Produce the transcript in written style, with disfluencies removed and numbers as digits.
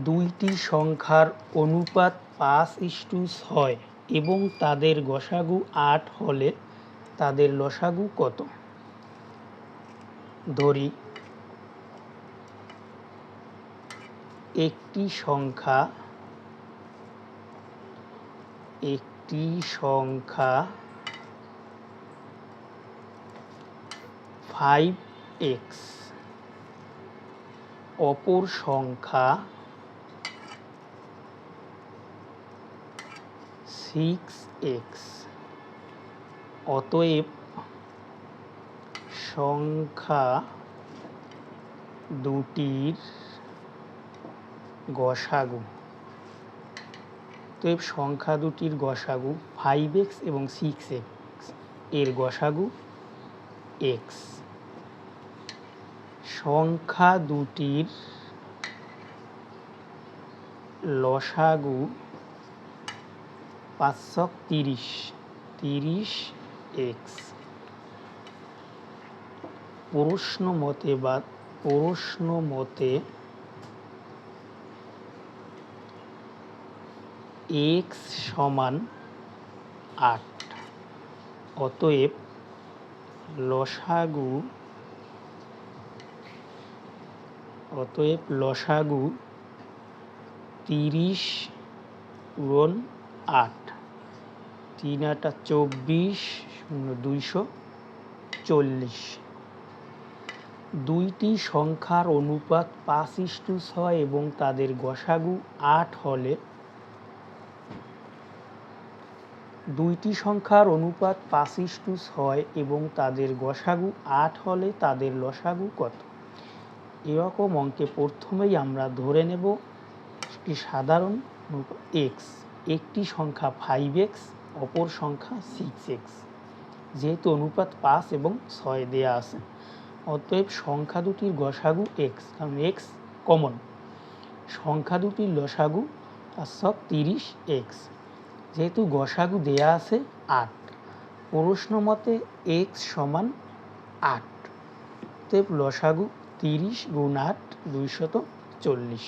দুইটি সংখ্যার অনুপাত 5:6 এবং তাদের গসাগু 8 হলে তাদের লসাগু কত? ধরি একটি সংখ্যা 5x, অপর সংখ্যা 6x। অতএব সংখ্যা দুটির গসাগু। অতএব সংখ্যা দুটির গসাগু 5x এবং 6x, এর গসাগু x। সংখ্যা দুটির লসাগু 5 30x। প্রশ্ন মতে x সমান 8, অতএব লসাগু 30 গুণ 8, 3 8 24, 240। দুইটি সংখ্যার অনুপাত 5:6 এবং তাদের গসাগু 8 হলে দুইটি সংখ্যার অনুপাত 5:6 এবং তাদের গসাগু 8 হলে তাদের লসাগু কত? এরকম অঙ্কে প্রথমেই আমরা ধরে নেব একটি সাধারণ x, একটি সংখ্যা 5x, অপর সংখ্যা 6x। যেহেতু অনুপাত 5 এবং 6 দেয়া আছে, অতএব সংখ্যা দুটির গসাগু x, কারণ x কমন। সংখ্যা দুটির লসাগু 530x। যেহেতু গসাগু দেয়া আছে 8, প্রশ্ন মতে x সমান 8, অতএব লসাগু 30 গুণ 8 240।